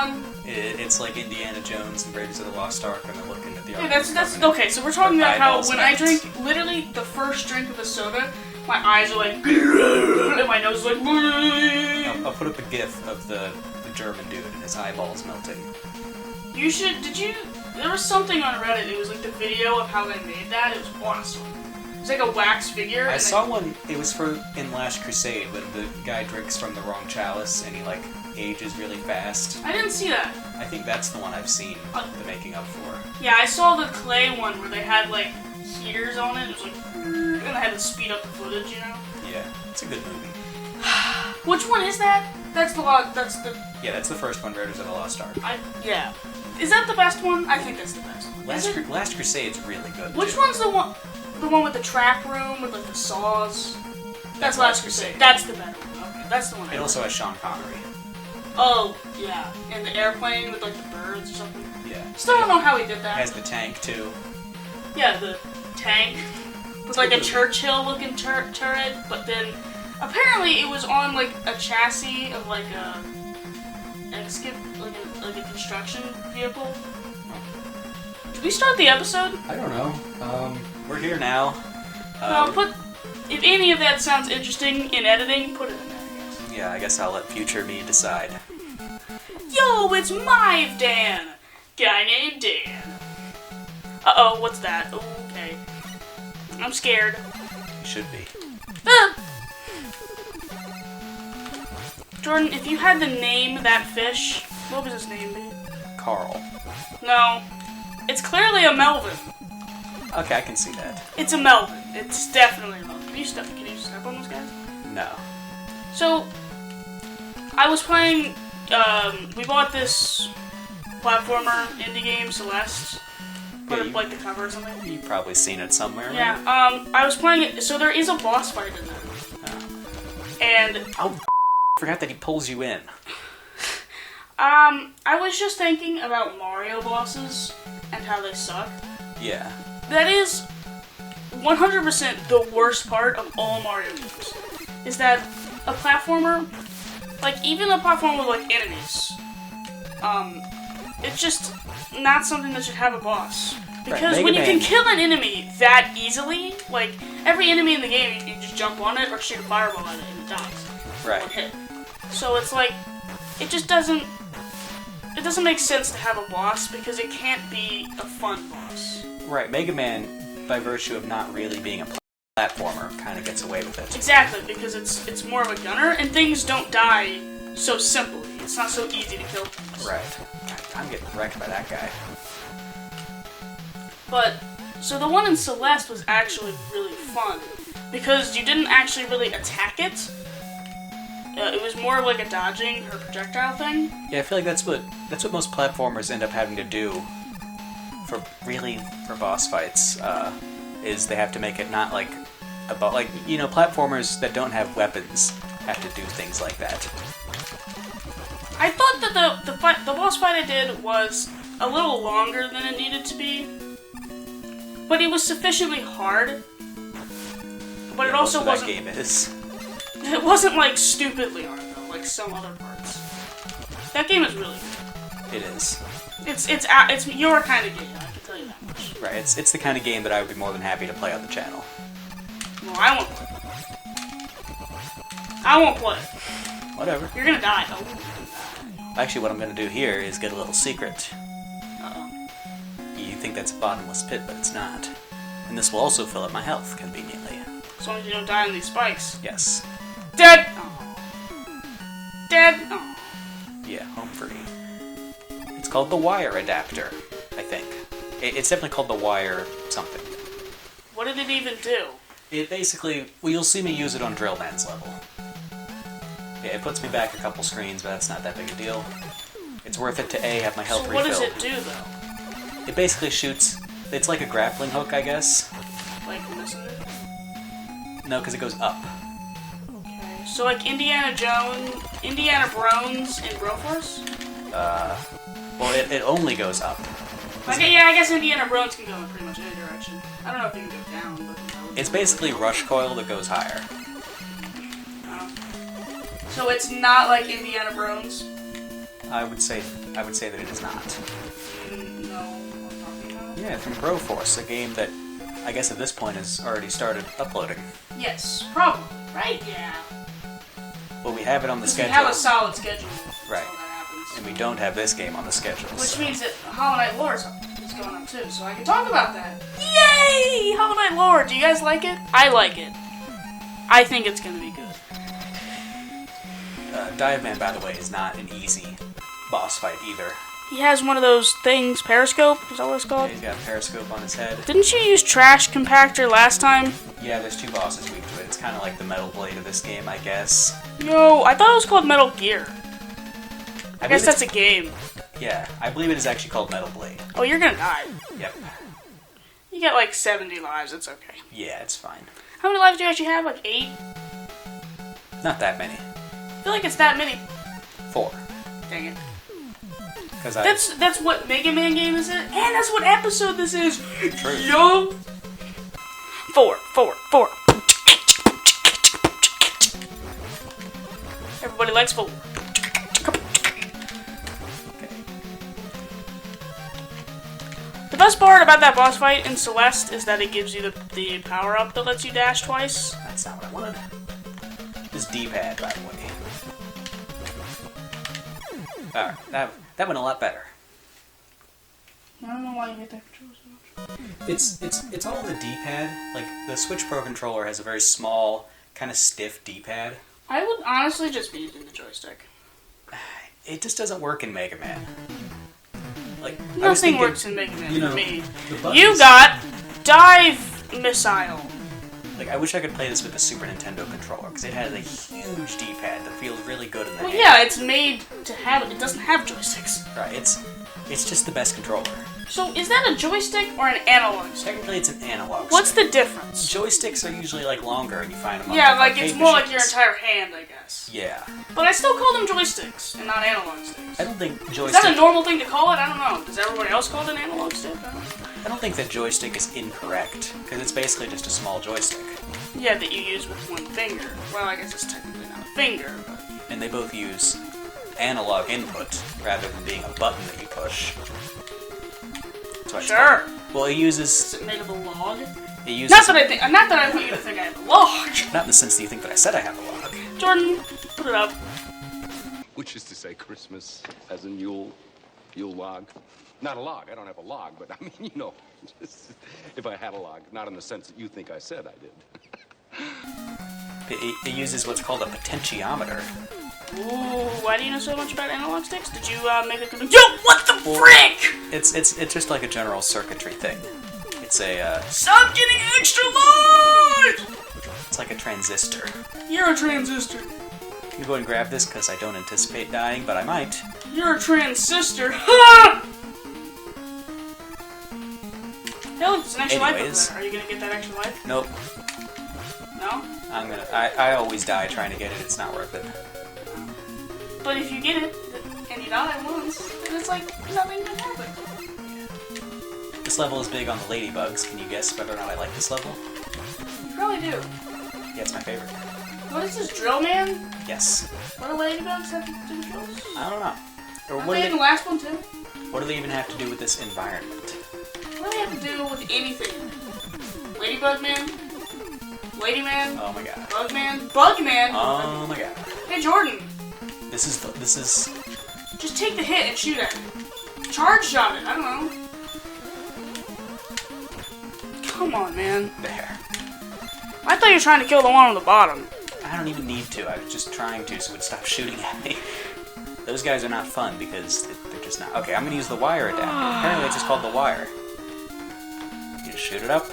one? It's like Indiana Jones and Raiders of the Lost Ark when they're looking at the Ark. Yeah, that's okay. So we're talking about how when I drink literally the first drink of a soda, my eyes are like, and my nose is like. I'll put up a GIF of the German dude and his eyeballs melting. You should. Did you? There was something on Reddit. It was like the video of how they made that. It was awesome. It's like a wax figure. I saw one. It was in Last Crusade when the guy drinks from the wrong chalice and he like ages really fast. I didn't see that. I think that's the one I've seen the making of for. Yeah, I saw the clay one where they had like heaters on it. It was like, and I had to speed up the footage. You know. Yeah, it's a good movie. Which one is that? That's the. Yeah, that's the first one. Raiders of the Lost Ark. Yeah. Is that the best one? I think that's the best one. Last Crusade's really good. Which one's the one? The one with the trap room with like the saws. That's Last Crusade. That's the better one. Okay, that's the one. It also has Sean Connery. Oh yeah, and the airplane with like the birds or something. Yeah. Still don't know how he did that. Has the tank too. Yeah, the tank with like a Churchill-looking turret, but then apparently it was on like a chassis of like a like a construction vehicle. Did we start the episode? I don't know. We're here now. If any of that sounds interesting in editing, put it in there, I guess. Yeah, I guess I'll let future me decide. Yo, it's my Dan! Guy named Dan. Uh-oh, what's that? Okay. I'm scared. You should be. Jordan, if you had to name that fish, what would his name be? Carl. No. It's clearly a Melvin. Okay, I can see that. It's a Melvin. It's definitely a Melvin. Can you step on those guys? No. So, I was playing, we bought this platformer indie game, Celeste. Put up, like, the cover or something. You've probably seen it somewhere, right? Yeah, I was playing it, so there is a boss fight in there. Oh. And... Oh, I forgot that he pulls you in. I was just thinking about Mario bosses and how they suck. Yeah. That is 100% the worst part of all Mario games. Is that a platformer, like even a platformer with like enemies, it's just not something that should have a boss. Because when you can kill an enemy that easily, like every enemy in the game, you can just jump on it or shoot a fireball at it and it dies. Right. One hit. So it's like, it just doesn't. It doesn't make sense to have a boss because it can't be a fun boss. Right, Mega Man, by virtue of not really being a platformer, kind of gets away with it. Exactly, because it's more of a gunner, and things don't die so simply. It's not so easy to kill things. Right. God, I'm getting wrecked by that guy. But, so the one in Celeste was actually really fun, because you didn't actually really attack it. It was more like a dodging or projectile thing. Yeah, I feel like that's what most platformers end up having to do for boss fights. Is they have to make it not like platformers that don't have weapons have to do things like that. I thought that the boss fight I did was a little longer than it needed to be, but it was sufficiently hard. But it also wasn't. That game is. It wasn't like stupidly hard though, like some other parts. That game is really good. It is. It's your kind of game, I can tell you that much. Right, it's the kind of game that I would be more than happy to play on the channel. Well, I won't play. I won't play. Whatever. You're gonna die. Oh. Actually, what I'm gonna do here is get a little secret. Uh-oh. You think that's a bottomless pit, but it's not. And this will also fill up my health, conveniently. As long as you don't die on these spikes. Yes. Dead! Oh. Dead! Oh. Yeah, home free. It's called the wire adapter, I think. It's definitely called the wire something. What did it even do? It basically, well, you'll see me use it on Drill Man's level. Yeah, it puts me back a couple screens, but that's not that big a deal. It's worth it to have my health refilled. What does it do, though? It basically shoots, it's like a grappling hook, I guess. Like this? No, because it goes up. Okay, so like Indiana Brones in Broforce? Well, it only goes up. Okay, yeah, I guess Indiana Brones can go in pretty much any direction. I don't know if they can go down, but... It's basically rush coil that goes higher. Oh. So it's not like Indiana Brones? I would say that it is not. No, what I'm talking about? Yeah, from Broforce, a game that I guess at this point has already started uploading. Yes, probably. Right? Yeah. Well, we have it on the schedule. We have a solid schedule. Right. So that happens. And we don't have this game on the schedule. Which means that Hollow Knight Lore is going up too, so I can talk about that. Yay! Hollow Knight Lore. Do you guys like it? I like it. I think it's gonna be good. Dive Man, by the way, is not an easy boss fight either. He has one of those things, Periscope, is that what it's called? Yeah, he's got a periscope on his head. Didn't you use Trash Compactor last time? Yeah, there's two bosses weak to it. It's kind of like the Metal Blade of this game, I guess. No, I thought it was called Metal Gear. I guess that's a game. Yeah, I believe it is actually called Metal Blade. Oh, you're gonna die. Yep. You got like 70 lives, it's okay. Yeah, it's fine. How many lives do you actually have? Like 8? Not that many. I feel like it's that many. 4. Dang it. Because That's what Mega Man game this is, and that's what episode this is. True. Yo. 4. Everybody likes 4. Okay. The best part about that boss fight in Celeste is that it gives you the power up that lets you dash twice. That's not what I wanted. This D-pad, by the way. Alright, that went a lot better. I don't know why you hit that controller so much. It's all the D-pad. Like, the Switch Pro controller has a very small, kind of stiff D-pad. I would honestly just be using the joystick. It just doesn't work in Mega Man. Like, Nothing works in Mega Man for me. the buttons- You got Dive Missile. Like, I wish I could play this with the Super Nintendo controller, because it has a huge D-pad that feels really good in the Well, hand. yeah, it's made to have it. It doesn't have joysticks. Right, it's just the best controller. So, is that a joystick or an analog stick? Technically, it's an analog What's stick. the difference? Joysticks are usually, like, longer, and you find them on Yeah, like, like arcade it's more like your machines. entire hand, I guess. Yeah. But I still call them joysticks and not analog sticks. I don't think Is joystick... that a normal thing to call it? I don't know. Does everybody else call it an analog stick? I don't think that joystick is incorrect, because it's basically just a small joystick. Yeah, that you use with one finger. Well, I guess it's technically not a finger, but... And they both use analog input, rather than being a button that you push. That's why it's Sure. called- Well, it uses... Is it made of a log? It uses... Not that I want you to think I have a log! Not in the sense that you think that I said I have a log. Jordan, put it up. Which is to say Christmas as in Yule log. Not a log, I don't have a log, but I mean, you know, just if I had a log, not in the sense that you think I said I did. It uses what's called a potentiometer. Ooh, why do you know so much about analog sticks? Did you make a... Yo, what the frick?! It's just like a general circuitry thing. It's a, Stop getting extra lives! it's like a transistor. You're a transistor. You go and grab this, because I don't anticipate dying, but I might. You're a transistor. Ha! Hey, look, there's an extra life Anyways. up there. Are you gonna get that extra life? Nope. No? I always die trying to get it, it's not worth it. But if you get it, and you die once, then it's like nothing can happen. This level is big on the ladybugs. Can you guess whether or not I like this level? You probably do. Yeah, it's my favorite. What is this, Drill Man? Yes. What do ladybugs have to do with drills? I don't know. Or Aren't what they do in the last one, too? what do they even have to do with this environment? What do they have to do with anything? Ladybug Man? Lady Man? Oh my god. Bug Man? Bug Man? Oh my god. Hey, Jordan. This is... Just take the hit and shoot at it. Charge shot it. I don't know. Come on, man. There. I thought you were trying to kill the one on the bottom. I don't even need to. I was just trying to so it would stop shooting at me. Those guys are not fun because they're just not... Okay, I'm going to use the wire adapter. Apparently it's just called the wire. You just shoot it up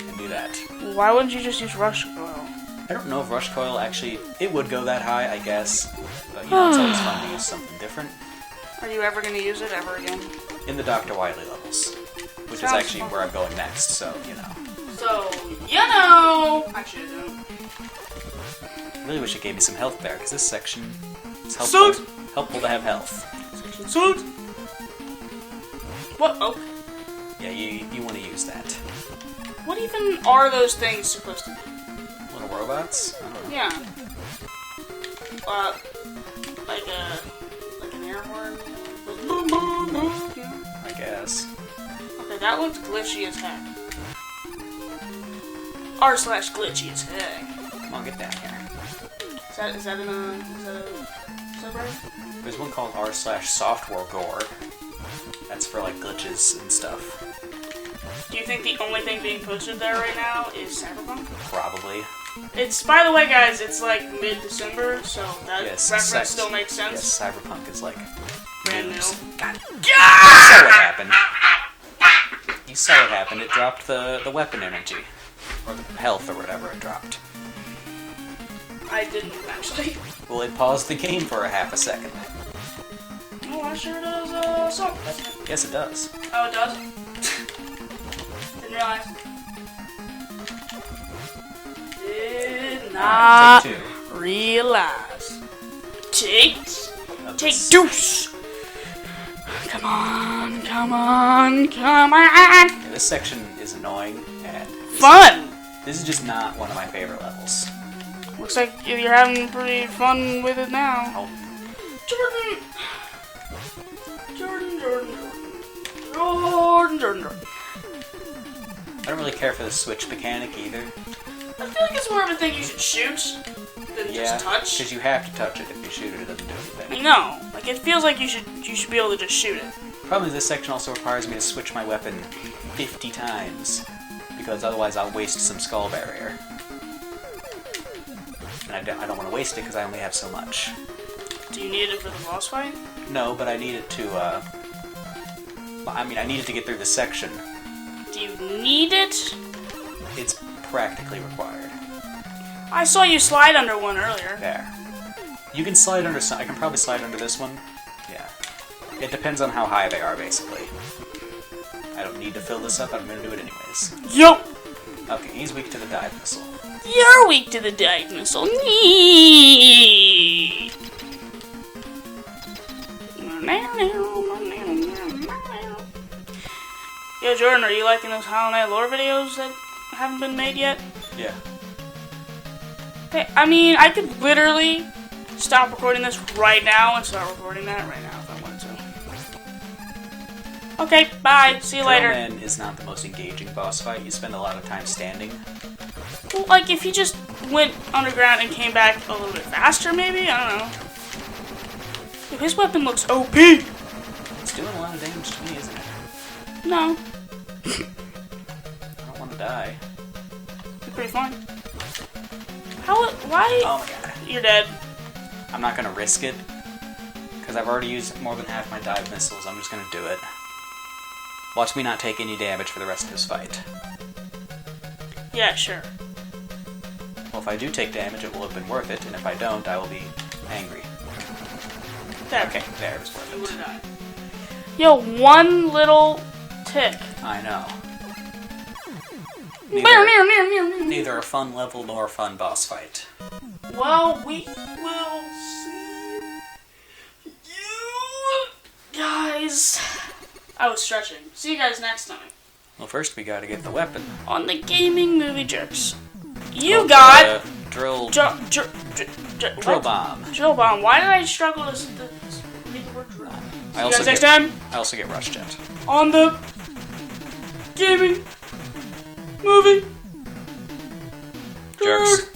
and do that. Why wouldn't you just use rush coil? I don't know if rush coil actually... It would go that high, I guess. But, you know, it's always fun to use something different. Are you ever going to use it ever again? In the Dr. Wily levels. Which is Sounds actually fun. where I'm going next, so, you know. So, you know... Actually, I don't. I really wish it gave me some health there, because this section is Sucks. helpful to have health. Section sucks. What? Oh. Yeah, you want to use that. What even are those things supposed to be? Little robots? I don't know. Yeah. Like an air horse that looked glitchy as heck. R/glitchy as heck. Come on, get down here. Is that in a subreddit? There's one called r/software gore. That's for like glitches and stuff. Do you think the only thing being posted there right now is Cyberpunk? Probably. It's, by the way, guys, it's like mid-December, so that reference still makes sense. Yes, Cyberpunk is like Brand new. God. You saw what happened. You saw what happened. It dropped the weapon energy. Or the health or whatever it dropped. I didn't, actually. Well, it paused the game for a half a second. Oh, I sure does, so. Yes, it does. Oh, it does? Didn't realize. Did not Take 2. realize. Take This. deuce! Come on, come on, come on! Yeah, this section is annoying and Fun! this is just not one of my favorite levels. Looks like you're having pretty fun with it now. Oh, Jordan. I don't really care for the switch mechanic either. I feel like it's more of a thing you should shoot than Yeah, just touch. because you have to touch it. If you shoot it, it doesn't do I anything. know. Like, it feels like you should be able to just shoot it. Problem is, this section also requires me to switch my weapon 50 times, because otherwise I'll waste some skull barrier. And I don't want to waste it because I only have so much. Do you need it for the boss fight? No, but I need it to, I mean, I need it to get through this section. Do you need it? It's practically required. I saw you slide under one earlier. There. You can slide under some. I can probably slide under this one. Yeah. It depends on how high they are, basically. I don't need to fill this up. I'm going to do it anyways. Yo! Okay, he's weak to the dive missile. You're weak to the dive missile. Nee. Yo, Jordan, are you liking those Hollow Knight lore videos that haven't been made yet? Yeah. Okay, I mean, I could literally stop recording this right now and start recording that right now if I wanted to. Okay, bye. See you later. Drillman is not the most engaging boss fight. You spend a lot of time standing. Well, like, if he just went underground and came back a little bit faster, maybe? I don't know. Dude, his weapon looks OP! It's doing a lot of damage to me, isn't it? No. I don't want to die. You're pretty fine. Why? Oh my god. You're dead. I'm not going to risk it, because I've already used more than half my dive missiles. I'm just going to do it. Watch me not take any damage for the rest of this fight. Yeah, sure. Well, if I do take damage, it will have been worth it, and if I don't, I will be angry. There. Okay, there, it was You worth would've it. died. Yo, one little tick. I know. Neither. Neither a fun level nor a fun boss fight. Well, we will see you guys. I was stretching. See you guys next time Well, first we gotta get the weapon. on the Gaming Movie Jerks. You Oh, got drill drill bomb. Drill bomb. Why did I struggle to read the word drill? See you guys next time I also get rush jet. on the Gaming Movie Jerks.